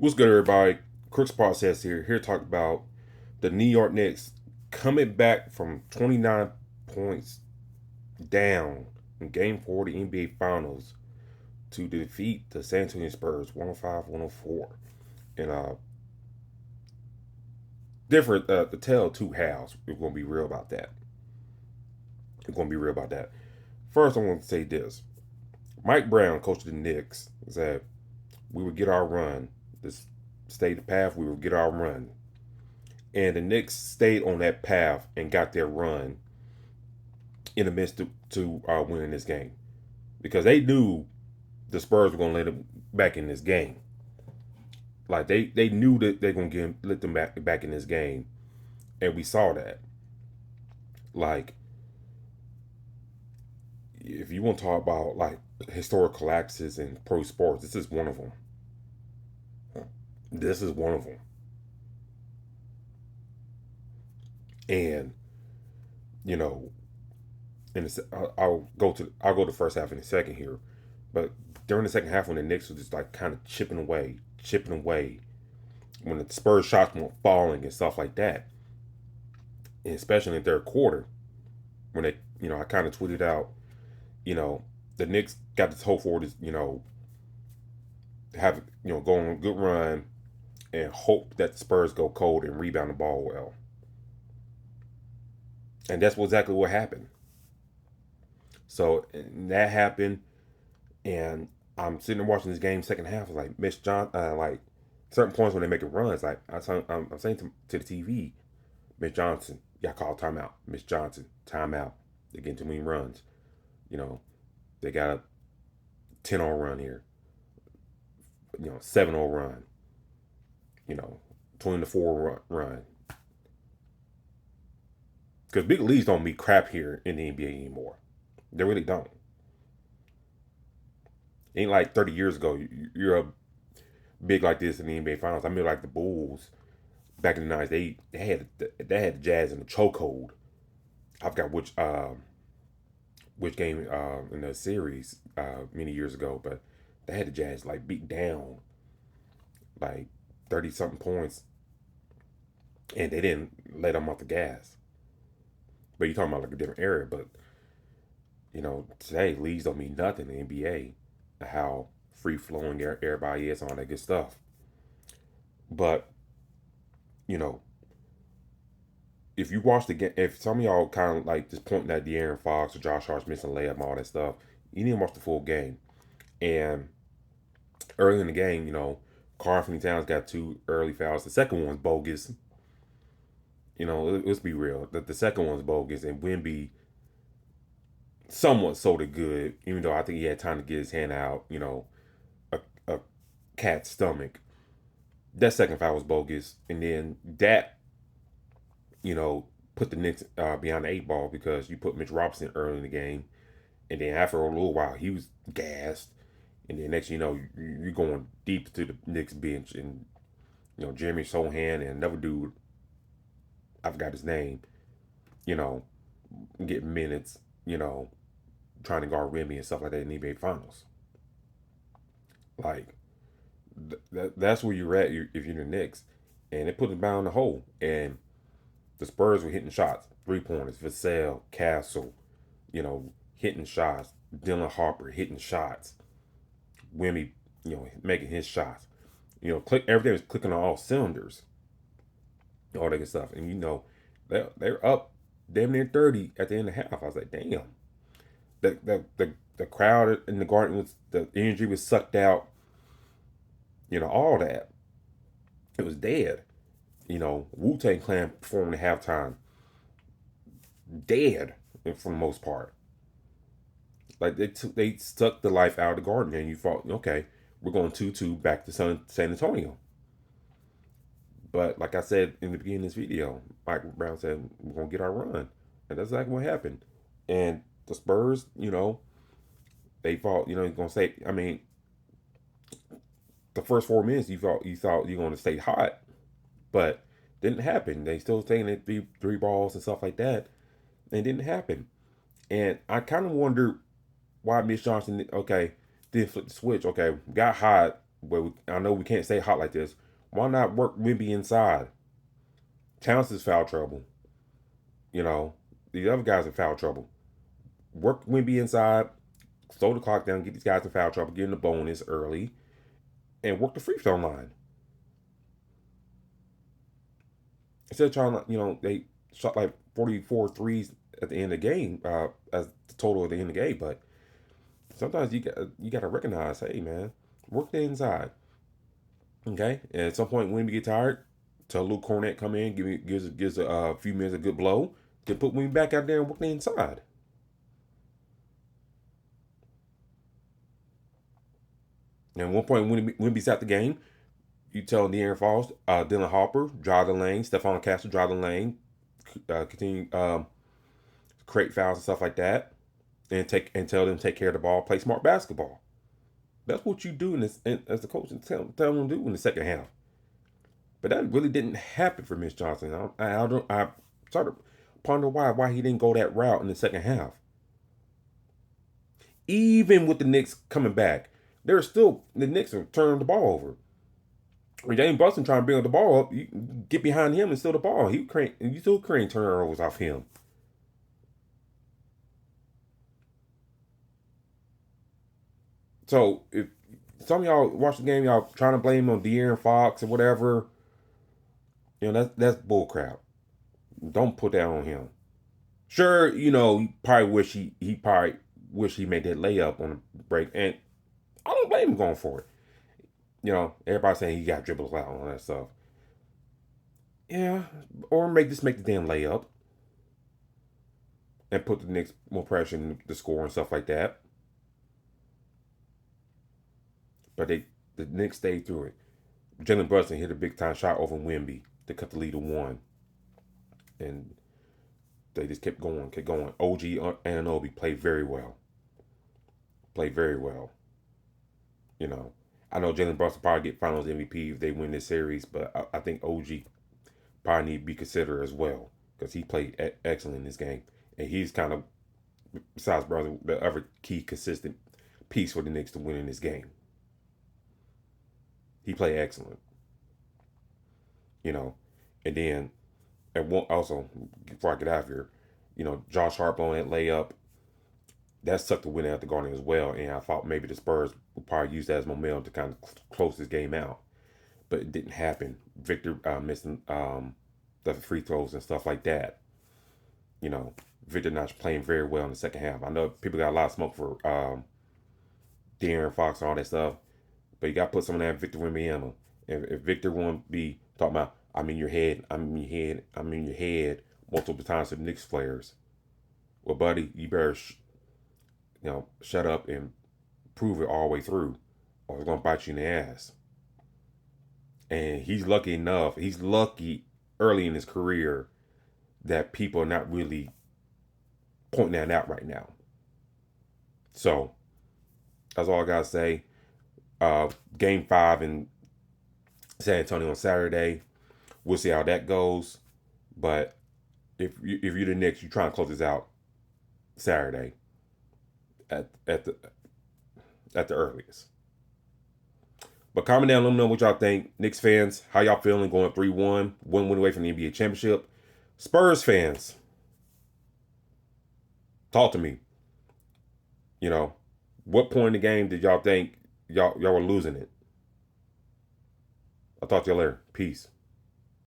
What's good, everybody? Crooks Process here to talk about the New York Knicks coming back from 29 points down in Game 4 of the NBA Finals to defeat the San Antonio Spurs 105-104. And different, the tale of two halves. We're going to be real about that. We're going to be real about that. First, I want to say this. Mike Brown, coach of the Knicks, said we would get our run. This stayed the path, we would get our run. And the Knicks stayed on that path and got their run in the midst to winning this game because they knew the Spurs were going to let them back in this game. Like they knew that they're going to let them back in this game, and we saw that. Like, if you want to talk about like historic collapses in pro sports, this is one of them. This is one of them. And you know, I'll go to the first half in a second here, but during the second half when the Knicks was just like kind of chipping away, when the Spurs shots were falling and stuff like that, and especially in the third quarter when they, I kind of tweeted out, you know, the Knicks got this hope for this, have go on a good run and hope that the Spurs go cold and rebound the ball well, and that's exactly what happened. So that happened, and I'm sitting there watching this game second half. Like Miss John, like certain points when they make a runs, like I'm saying to the TV, Miss Johnson, y'all call timeout. Miss Johnson, timeout. They're getting too many runs. You know, they got a 10-0 run here. 7-0 run. 20-4 run. Because big leagues don't mean crap here in the NBA anymore. They really don't. It ain't like 30 years ago. You're a big like this in the NBA Finals. I mean, like the Bulls back in the '90s, they had the Jazz in the chokehold. I forgot which game in the series many years ago, but they had the Jazz like beat down like 30 something points, and they didn't let them off the gas. But you're talking about like a different area. But today leagues don't mean nothing in the NBA. How free flowing everybody is, and all that good stuff. But you know, if you watch the game, if some of y'all kind of like just pointing at De'Aaron Fox or Josh Hart's missing layup and all that stuff, you need to watch the full game. And early in the game, Karl Anthony Towns got two early fouls. The second one's bogus. Let's be real. The second one's bogus, and Wemby somewhat sold it good, even though I think he had time to get his hand out. A cat's stomach. That second foul was bogus, and then that put the Knicks behind the eight ball because you put Mitch Robinson early in the game, and then after a little while he was gassed, and then next you're going deep to the Knicks bench, and Jeremy Sohan and another dude, I forgot his name, you know, getting minutes, trying to guard Remy and stuff like that in the NBA Finals. Like that's where you're at if you're the Knicks, and it put them down the hole, and the Spurs were hitting shots, 3-pointers, Vassell, Castle, hitting shots. Dylan Harper hitting shots. Wimmy, making his shots. Everything was clicking on all cylinders. All that good stuff. And they're up damn near 30 at the end of the half. I was like, damn. The crowd in the garden was, the energy was sucked out. All that. It was dead. Wu-Tang Clan performing at halftime. Dead for the most part. Like they sucked the life out of the garden, and you thought, okay, we're going 2-2 back to San Antonio. But like I said in the beginning of this video, Mike Brown said we're gonna get our run, and that's exactly what happened. And the Spurs, they thought, gonna say. I mean, the first 4 minutes, you thought you're gonna stay hot, but didn't happen. They still taking it three balls and stuff like that, and it didn't happen. And I kind of wonder why Mitch Johnson, okay, didn't flip the switch. Okay, got hot. But I know we can't stay hot like this. Why not work Wimby inside? Towns is foul trouble. You know, these other guys in foul trouble. Work Wimby inside, slow the clock down, get these guys in foul trouble, get in the bonus early, and work the free throw line. Instead of trying to, they shot like 44 threes at the end of the game, as the total at the end of the game. But sometimes you got to recognize, hey man, work the inside. Okay, and at some point when we get tired, tell Luke Cornett come in, gives a few minutes a good blow, then put Wing back out there and work the inside. And at one point when Wimby's out the game, you tell De'Aaron Fox, Dylan Harper, drive the lane, Stephon Castle, drive the lane, continue create fouls and stuff like that, and tell them to take care of the ball, play smart basketball. That's what you do in this, as the coach, and tell them to do in the second half. But that really didn't happen for Mitch Johnson. I started ponder why he didn't go that route in the second half. Even with the Knicks coming back, the Knicks are turning the ball over. When James Brunson trying to bring the ball up, you get behind him and steal the ball. You still create turnovers off him. So if some of y'all watch the game, y'all trying to blame on De'Aaron Fox or whatever, that's bullcrap. Don't put that on him. Sure, he probably wish he made that layup on the break, and I don't blame him going for it. Everybody saying he got dribbles out and all that stuff. Yeah, or make the damn layup and put the Knicks more pressure in the score and stuff like that. But the Knicks stayed through it. Jalen Brunson hit a big time shot over Wimby to cut the lead to one, and they just kept going, kept going. OG Anunoby played very well. Played very well. You know, I know Jalen Brunson probably get Finals MVP if they win this series, but I think OG probably need to be considered as well because he played excellent in this game, and he's kind of, besides Brunson, the other key consistent piece for the Knicks to win in this game. He played excellent. You know, and then and one also before I get out of here, Josh Hart on that layup that sucked the win out the Garden as well, and I thought maybe the Spurs would probably use that as momentum to kind of close this game out, but it didn't happen. Victor missing the free throws and stuff like that. You know, Victor not playing very well in the second half. I know people got a lot of smoke for De'Aaron Fox and all that stuff, but you got to put some of that in Victor Wembanyama. If Victor want to be talking about, I'm in your head, I'm in your head, I'm in your head multiple times to the Knicks players, well, buddy, you better shut up and prove it all the way through, or it's gonna bite you in the ass. And he's lucky early in his career that people are not really pointing that out right now. So that's all I gotta say. Game 5 in San Antonio on Saturday. We'll see how that goes. But if you're the Knicks, you try and close this out Saturday at the earliest. But comment down, let me know what y'all think. Knicks fans, how y'all feeling going up 3-1, one win away from the NBA championship. Spurs fans, talk to me. What point in the game did y'all think y'all were losing it? I'll talk to y'all later. Peace.